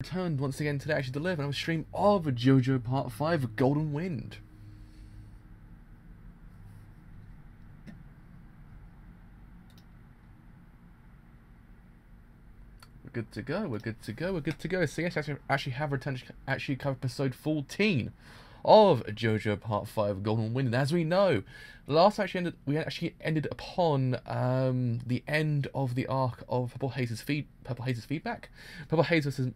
Returned once again today actually to deliver another stream of JoJo Part 5 Golden Wind. We're good to go, we're good to go, we're good to go. So yes, actually have returned to actually cover episode 14 of JoJo Part 5 Golden Wind. And as we know, last we actually ended upon the end of the arc of Purple Haze's feedback. Purple Haze versus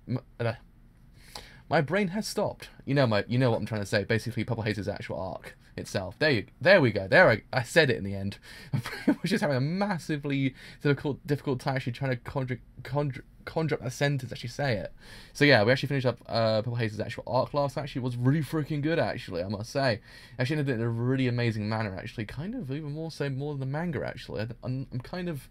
my brain has stopped. You know what I'm trying to say. Basically, Purple Haze's actual arc itself. There we go. I said it in the end. I was just having a massively difficult time actually trying to conjure up a sentence, actually say it. So yeah, we actually finished up Purple Haze's actual arc last. Actually, it was really freaking good. Actually, I must say. Actually ended it in a really amazing manner. Actually, kind of even more than the manga. Actually, I'm kind of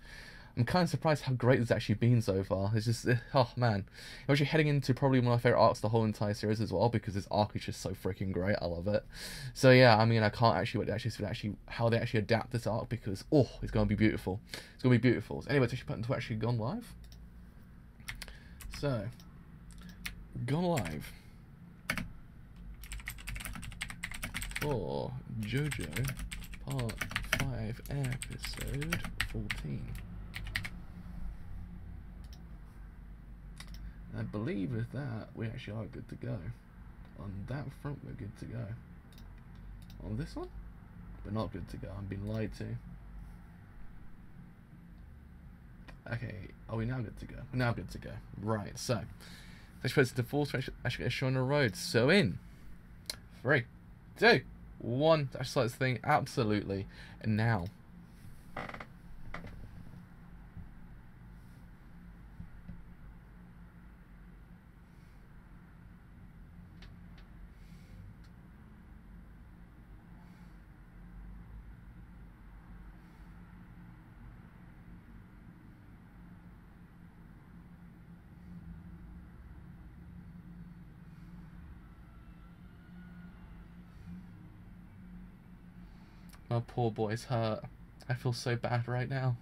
surprised how great it's actually been so far. It's just, oh man. I'm actually heading into probably one of my favourite arcs of the whole entire series as well, because this arc is just so freaking great. I love it. So yeah, I mean, I can't actually wait to see how they actually adapt this arc, because, oh, it's going to be beautiful. It's going to be beautiful. So anyway, it's actually put into actually gone live. So, gone live for JoJo Part 5 Episode 14. I believe with that, we actually are good to go. On that front, we're good to go. On this one, we're not good to go. I'm being lied to. Okay, are we now good to go? We're now good to go. Right, so let's put it to full switch. Actually, get a show on the road. So in 3, 2, 1. That's start this thing. Absolutely. And now. My poor boy's hurt. I feel so bad right now.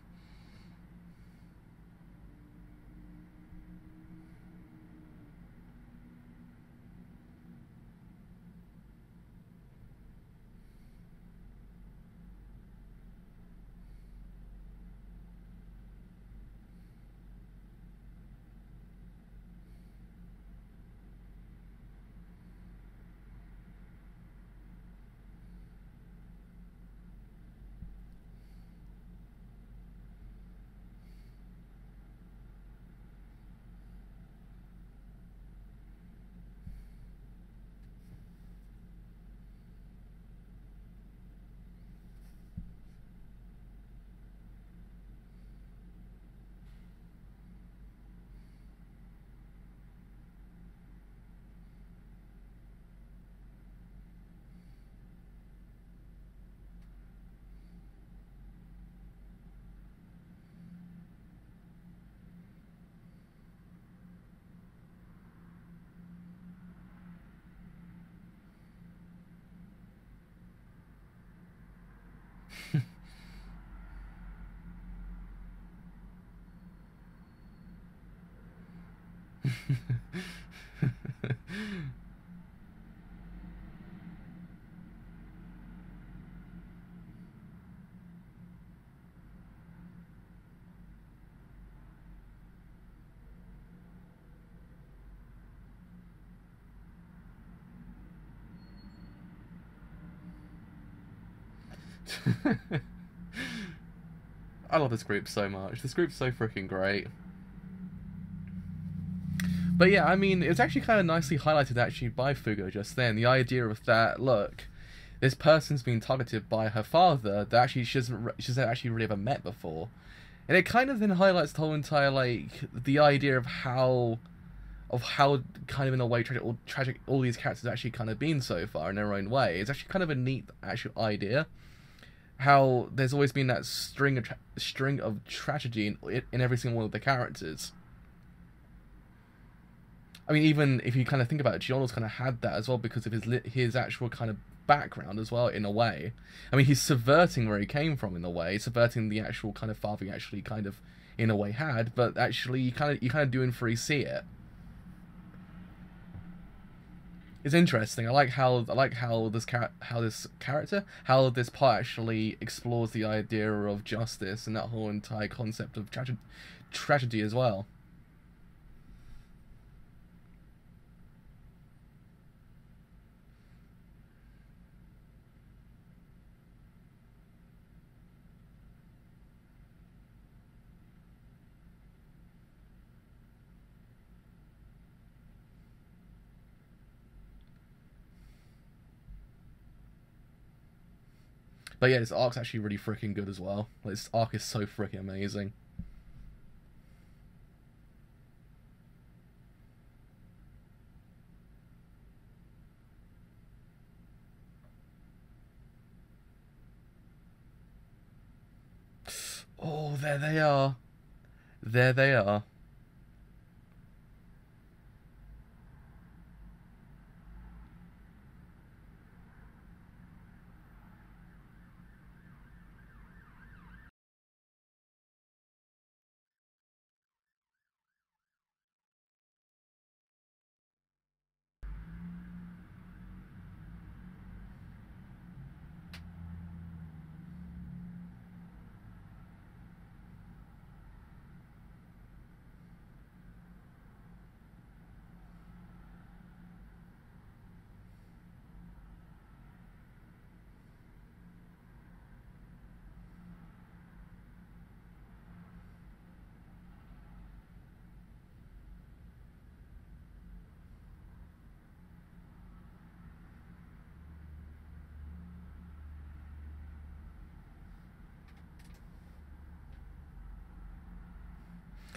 I love this group so much. This group's so freaking great. But yeah, I mean, it was actually kind of nicely highlighted actually by Fugo just then. The idea of that, look, this person's being targeted by her father that actually she hasn't actually really ever met before. And it kind of then highlights the whole entire, like, the idea of how kind of in a way tragic all these characters have actually kind of been so far in their own way. It's actually kind of a neat actual idea. How there's always been that string of tragedy in every single one of the characters. I mean, even if you kind of think about it, Giorno's kind of had that as well because of his actual kind of background as well, in a way. I mean, he's subverting where he came from in a way, subverting the actual kind of father he actually kind of, in a way, had, but actually you kind of do and free see it. It's interesting. I like how this part actually explores the idea of justice and that whole entire concept of tragedy as well. But yeah, this arc's actually really freaking good as well. Like, this arc is so freaking amazing. Oh, there they are. There they are.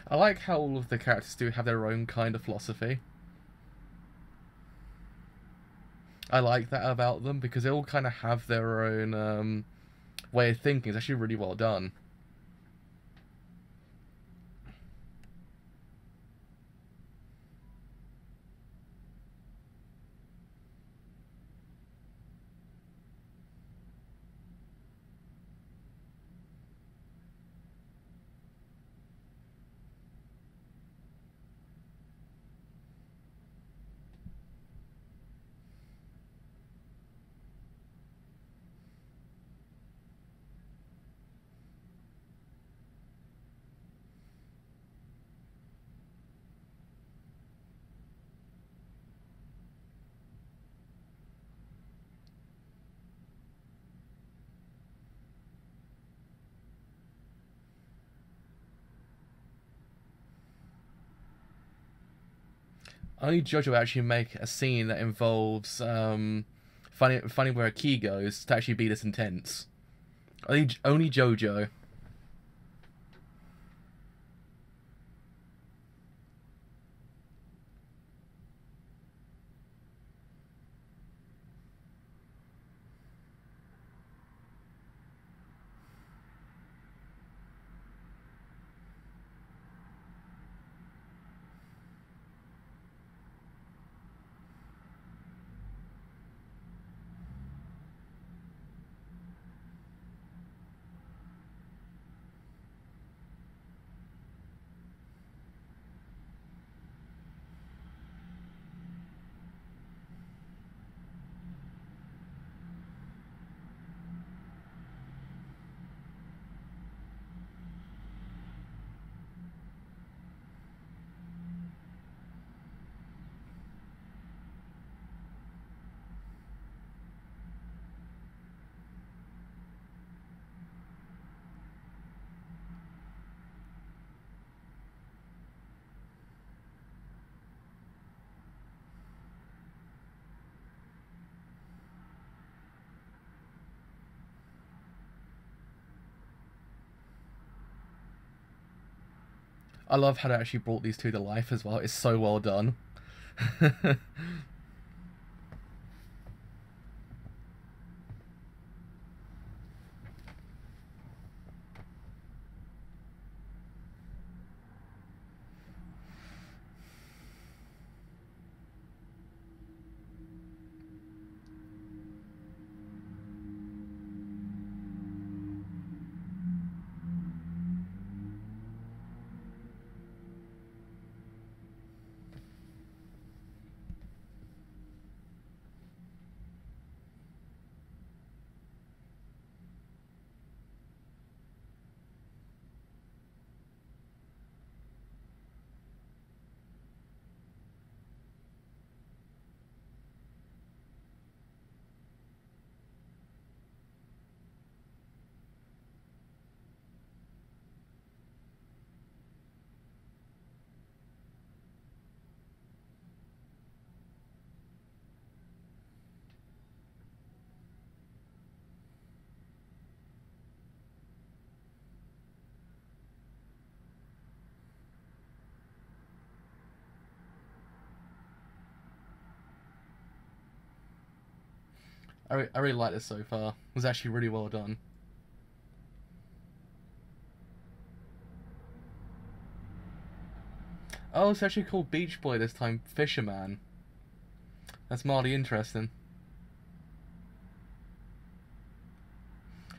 I like how all of the characters do have their own kind of philosophy. I like that about them because they all kind of have their own way of thinking. It's actually really well done. Only JoJo will actually make a scene that involves finding where a key goes to actually be this intense. Only JoJo. I love how they actually brought these two to life as well. It's so well done. I really like this so far. It was actually really well done. Oh, it's actually called Beach Boy this time, Fisherman. That's mildly interesting.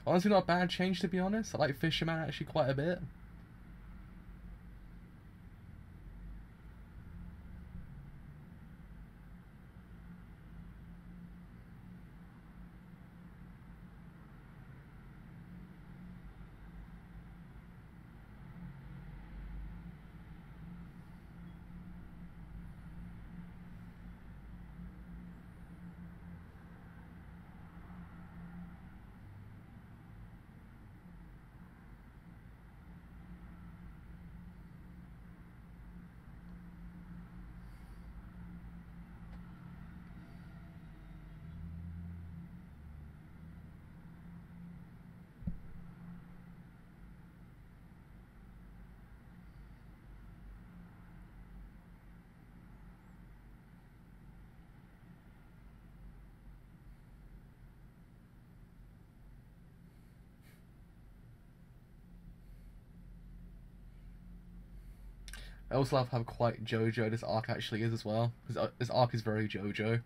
Honestly, not a bad change, to be honest. I like Fisherman actually quite a bit. I also love how quite JoJo this arc actually is as well. This arc is very JoJo.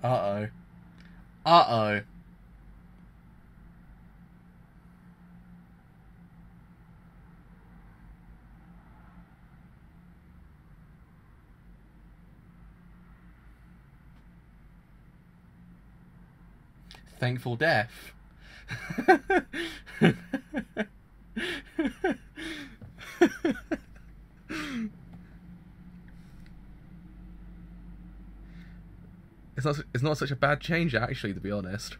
Uh-oh. Uh-oh. Thankful death. It's not such a bad change actually, to be honest.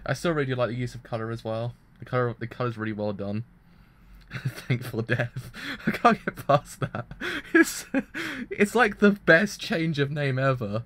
I still really like the use of color as well. The color's really well done. Thankful death. I can't get past that. It's like the best change of name ever.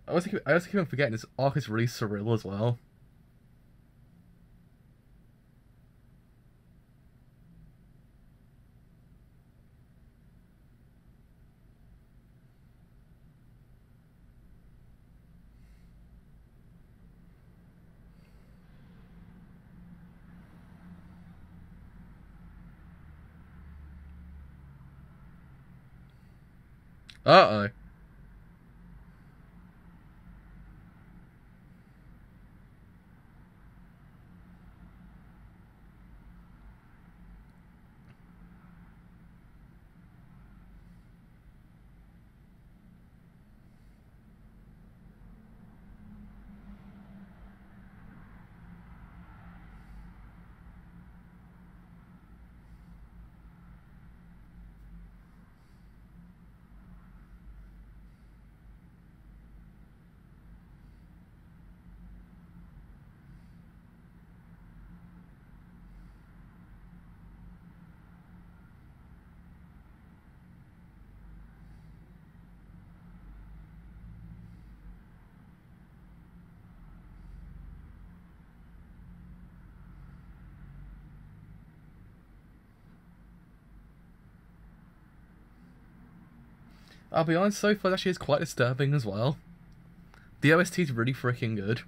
I also keep on forgetting this arc is really surreal as well. Uh-oh. I'll be honest, so far actually is quite disturbing as well. The OST is really freaking good.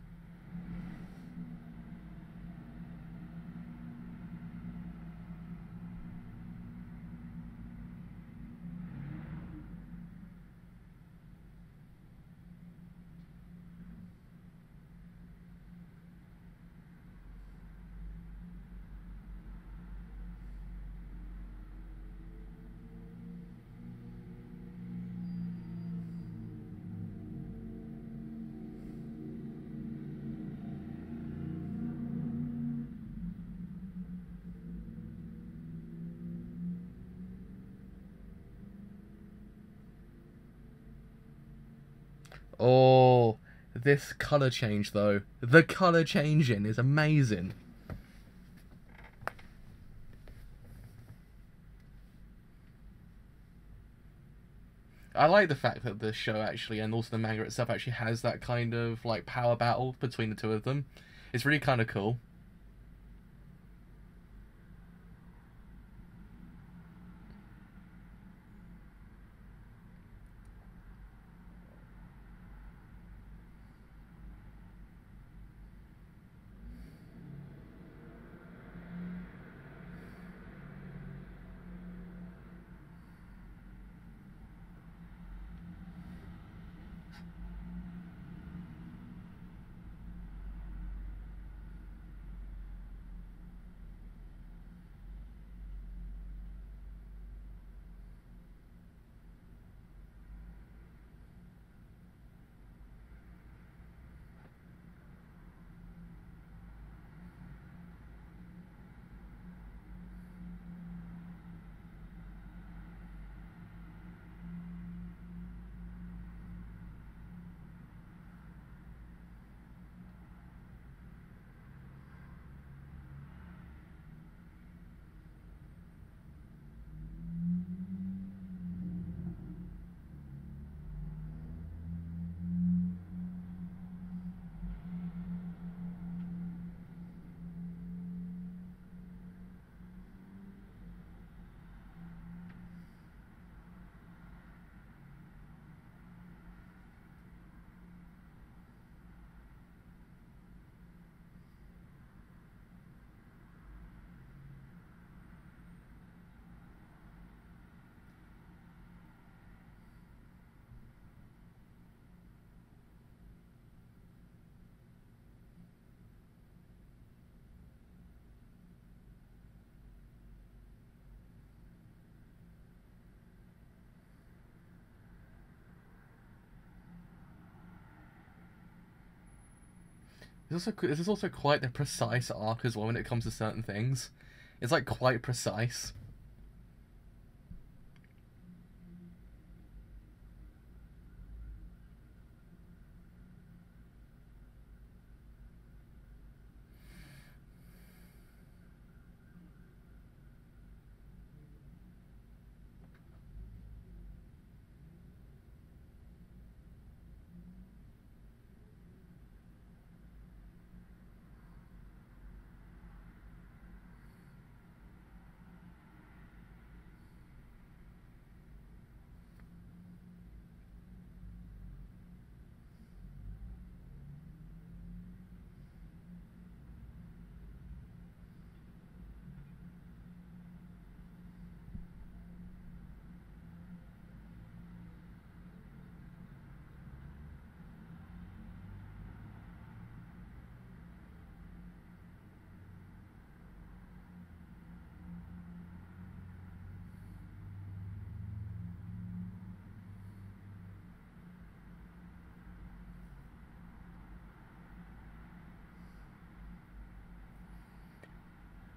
Oh, this colour change though. The colour changing is amazing. I like the fact that the show actually, and also the manga itself, actually has that kind of like power battle between the two of them. It's really kind of cool. This is also quite the precise arc as well when it comes to certain things. It's like quite precise.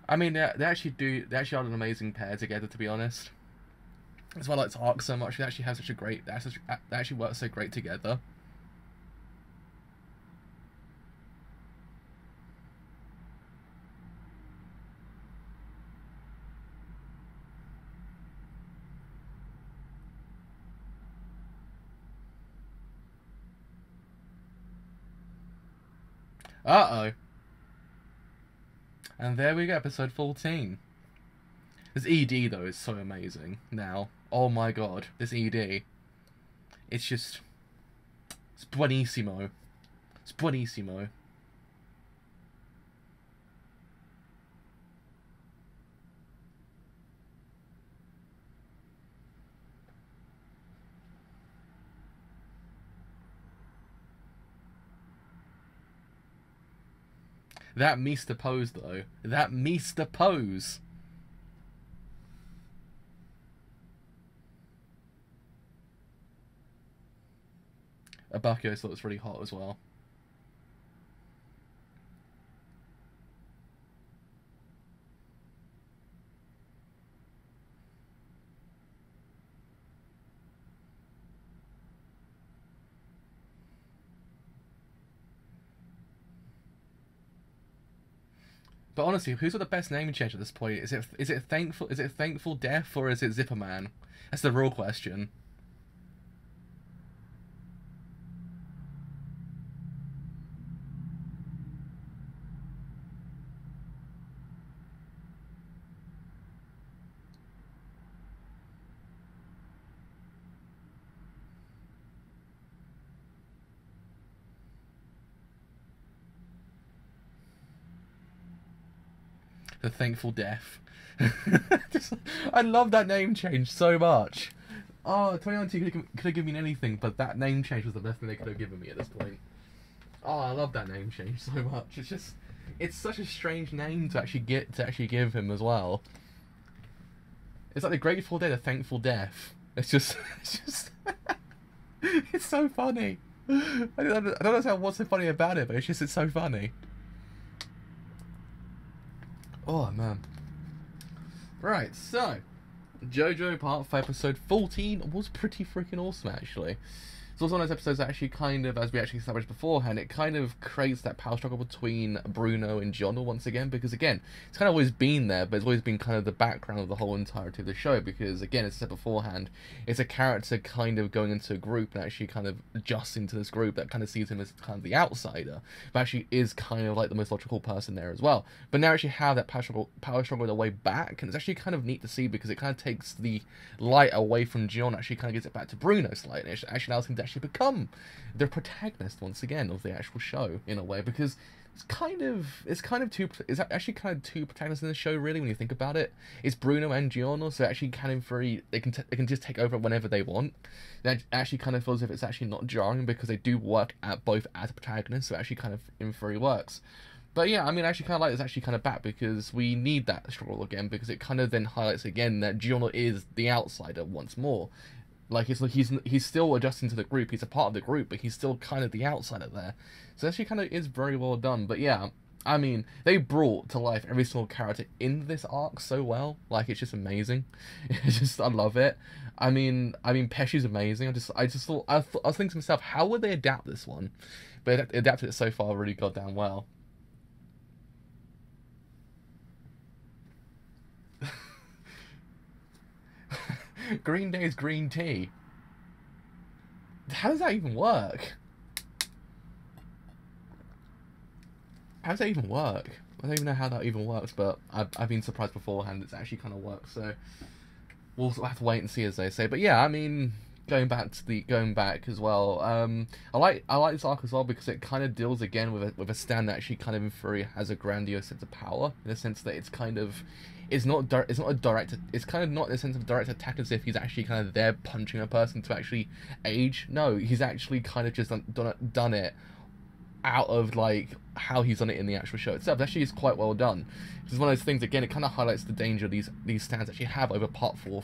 I mean, they actually are an amazing pair together, to be honest. That's why I like to arc so much. They actually have such a great, they actually work so great together. Uh-oh. And there we go, episode 14. This ED, though, is so amazing now. Oh my god, this ED. It's just... It's buonissimo. It's buonissimo. That Mr. Pose, though. That Mr. Pose. Abaku's looks really hot as well. But honestly, who's got the best name change at this point? Is it Thankful Death, or is it Zipperman? That's the real question. The Thankful Death. I love that name change so much. Oh, 2019 could have given me anything, but that name change was the best thing they could have given me at this point. Oh, I love that name change so much. It's such a strange name to actually give him as well. It's like the Grateful Dead, the Thankful Death. It's just, it's so funny. I don't understand what's so funny about it, but it's so funny. Oh man. Right, so JoJo Part 5 Episode 14 was pretty freaking awesome, actually. It's also one of those episodes that actually kind of, as we actually established beforehand, it kind of creates that power struggle between Bruno and Giorno once again, because again, it's kind of always been there, but it's always been kind of the background of the whole entirety of the show, because again, as I said beforehand, it's a character kind of going into a group and actually kind of adjusting to this group that kind of sees him as kind of the outsider, but actually is kind of like the most logical person there as well. But now actually have that power struggle in the way back, and it's actually kind of neat to see, because it kind of takes the light away from Giorno, actually kind of gives it back to Bruno slightly, and it actually allows him to actually become the protagonist once again of the actual show in a way, because it's actually kind of two protagonists in the show really when you think about it. It's Bruno and Giorno, so actually kind of they can just take over whenever they want. That actually kind of feels as if it's actually not jarring, because they do work at both as a protagonist, so it actually kind of in theory works. But yeah, I mean, I actually kind of like this actually kind of back, because we need that struggle again, because it kind of then highlights again that Giorno is the outsider once more. Like he's still adjusting to the group. He's a part of the group, but he's still kind of the outsider there. So actually, kind of is very well done. But yeah, I mean, they brought to life every single character in this arc so well. Like it's just amazing. It's just I love it. I mean, Pesci's amazing. I just thought I was thinking to myself, how would they adapt this one? But they adapted it so far really goddamn well. Green Day's green tea. How does that even work? How does that even work? I don't even know how that even works, but I've been surprised beforehand it's actually kind of works, so we'll have to wait and see, as they say. But yeah, I mean, going back as well, I like this arc as well because it kind of deals again with a stand that actually kind of in theory has a grandiose sense of power, in the sense that it's kind of it's not a direct, it's kind of not in the sense of direct attack as if he's actually kind of there punching a person to actually age. No, he's actually kind of just done it out of like how he's done it in the actual show itself. It actually is quite well done. It's one of those things, again, it kind of highlights the danger these stands actually have over part 4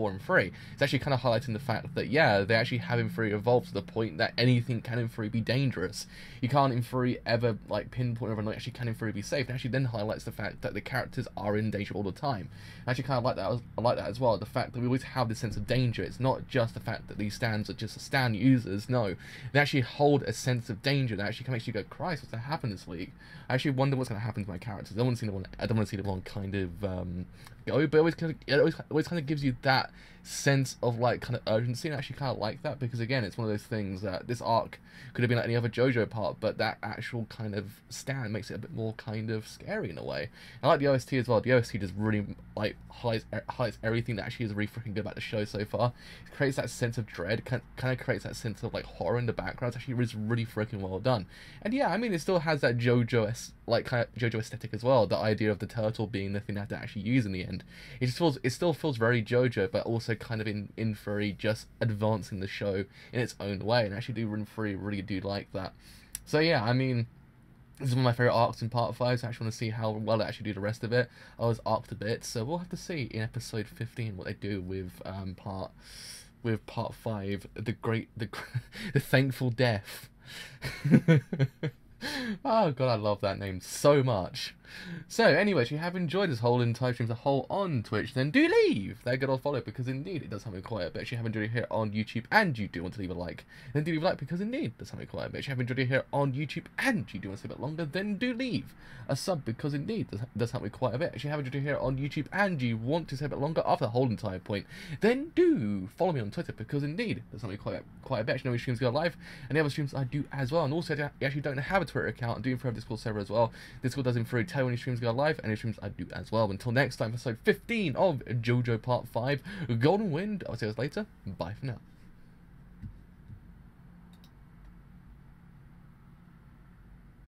and 3. It's actually kind of highlighting the fact that, yeah, they actually have in 3 evolved to the point that anything can in 3 be dangerous. You can't in 3 ever like pinpoint whether or not actually can in 3 be safe. It actually then highlights the fact that the characters are in danger all the time. I actually kind of like that. I like that as well. The fact that we always have this sense of danger. It's not just the fact that these stands are just stand users. No, they actually hold a sense of danger that actually makes you go, Christ, what's going to happen this week? I actually wonder what's going to happen to my characters. I don't want to see the one kind of go, but it always kind of gives you that sense of like kind of urgency, and I actually kind of like that because again, it's one of those things that this arc could have been like any other JoJo part, but that actual kind of stand makes it a bit more kind of scary in a way. I like the OST as well. The OST just really like highlights everything that actually is really freaking good about the show so far. It creates that sense of dread, kind of creates that sense of like horror in the background. It's actually really freaking well done. And yeah, I mean, it still has that JoJo kind of JoJo aesthetic as well. The idea of the turtle being the thing they have to actually use in the end. It still feels very JoJo, but also kind of in theory just advancing the show in its own way. And I actually do really do like that. So yeah, I mean, this is one of my favourite arcs in part 5, so I actually want to see how well they actually do the rest of it. I was arced a bit, so we'll have to see in episode 15 what they do with part 5, the thankful death. Oh god, I love that name so much. So anyway, if you have enjoyed this whole entire stream as a whole on Twitch, then do leave that good old follow, because indeed it does help me quite a bit. If you have enjoyed it here on YouTube and you do want to leave a like, then do leave a like, because indeed it does help me quite a bit. If you have enjoyed it here on YouTube and you do want to stay a bit longer, then do leave a sub, because indeed it does help me quite a bit. If you have enjoyed it here on YouTube and you want to stay a bit longer after the whole entire point, then do follow me on Twitter, because indeed it does help me quite a bit. You know, which streams go live and the other streams I do as well. And also, if you actually don't have a Twitter account, I do improve Discord server as well. Discord does improve tell when your streams go live, and any streams I do as well. Until next time, episode 15 of JoJo Part 5, Golden Wind. I'll see you guys later. Bye for now.